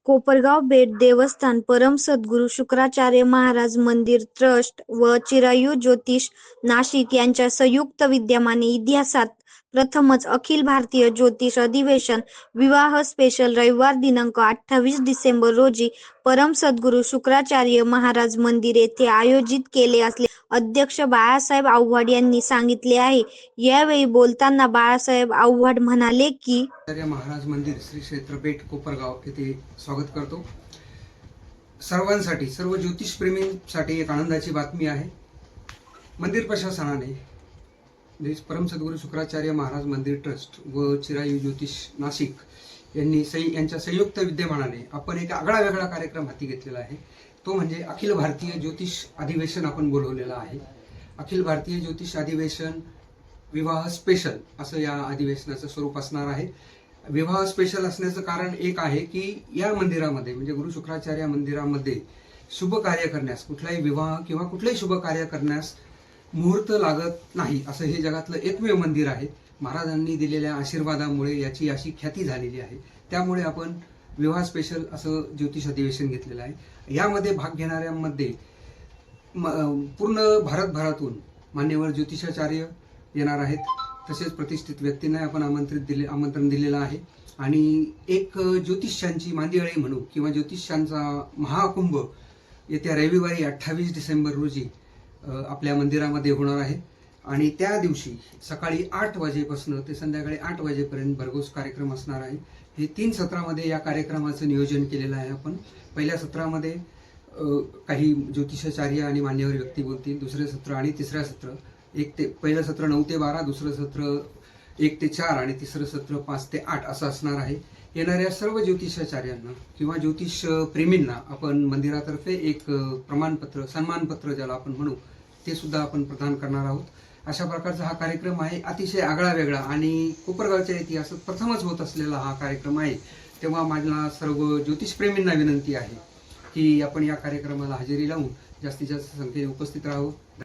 कोपरगाव बेट देवस्थान परम सद्गुरू शुक्राचार्य महाराज मंदिर ट्रस्ट व चिरायू ज्योतिष नाशिक यांच्या संयुक्त विद्यमाने इतिहासात प्रथमच अखिल भारतीय ज्योतिष अधिवेशन विवाह स्पेशल रविवार दिनांक 28 डिसेंबर रोजी परम सद्गुरू शुक्राचार्य महाराज मंदिर येथे आयोजित केले असले अध्यक्ष बाळासाहेब आव्हाड यांनी सांगितले आहे। यावेळी बोलताना बाळासाहेब आव्हाड म्हणाले की महाराज मंदिर श्री क्षेत्र बेट कोपरगाव येथे स्वागत करतो। सर्वांसाठी सर्व ज्योतिष प्रेमींसाठी एक आनंदाची बातमी आहे। मंदिर प्रशासनाने परम सद्गुरू शुक्राचार्य महाराज मंदिर ट्रस्ट व चिरायू ज्योतिष नाशिक यांच्या संयुक्त विद्यमानाने आपण एक आगळा वेगळा कार्यक्रम हाती घेतलेला आहे। तो म्हणजे अखिल भारतीय ज्योतिष अधिवेशन आपण बोलवलेला आहे। अखिल भारतीय ज्योतिष अधिवेशन विवाह स्पेशल असं या अधिवेशनाचं स्वरूप असणार आहे। विवाह स्पेशल असण्याचं कारण एक आहे की या मंदिरामध्ये म्हणजे गुरु शुक्राचार्य मंदिरामध्ये शुभ कार्य करण्यास, कुठलाही विवाह किंवा कुठलेही शुभ कार्य करण्यास मुहूर्त लागत नाही असं हे जगातलं एकमेव मंदिर आहे। महाराजांनी दिलेल्या आशीर्वादामुळे याची अशी ख्याती झालेली आहे। त्यामुळे आपण विवाह स्पेशल असं ज्योतिष अधिवेशन घेतलेलं आहे। यामध्ये भाग घेणाऱ्यांमध्ये पूर्ण भारतभरातून मान्यवर ज्योतिषाचार्य येणार आहेत। तसेच प्रतिष्ठित व्यक्तींना आपण आमंत्रण दिलेलं आहे आणि एक ज्योतिषांची मांदियाळी म्हणू किंवा ज्योतिषांचा महाकुंभ येत्या रविवारी 28 डिसेंबर रोजी आपल्या मंदिरामध्ये होणार आहे आणि त्या दिवशी सकाळी 8 वाजेपासून ते संध्याकाळी 8 वाजेपर्यंत भरघोस कार्यक्रम असणार आहे। हे 3 सत्रामध्ये या कार्यक्रमाचं नियोजन केलेलं आहे आपण। पहिल्या सत्रामध्ये काही ज्योतिषाचार्य आणि मान्यवर व्यक्ती बोलतील, दुसरे सत्र आणि तिसऱ्या सत्र पहिलं सत्र 9 ते 12, दुसरं सत्र 1 ते 4 आणि तिसरं सत्र 5 ते 8 असं असणार आहे। येणाऱ्या सर्व ज्योतिषाचार्यांना किंवा ज्योतिष प्रेमींना आपण मंदिरातर्फे एक प्रमाणपत्र, सन्मानपत्र ज्याला आपण म्हणू, ते सुद्धा आपण प्रदान करणार आहोत। अशा प्रकारचा हा कार्यक्रम आहे। अतिशय आगळा वेगळा आणि कोपरगावच्या इतिहासात प्रथमच होत असलेला हा कार्यक्रम आहे। तेव्हा माझ्या सर्व ज्योतिषप्रेमींना विनंती आहे की आपण या कार्यक्रमाला हजेरी लावून जास्तीत जास्त संख्येने उपस्थित राहावं।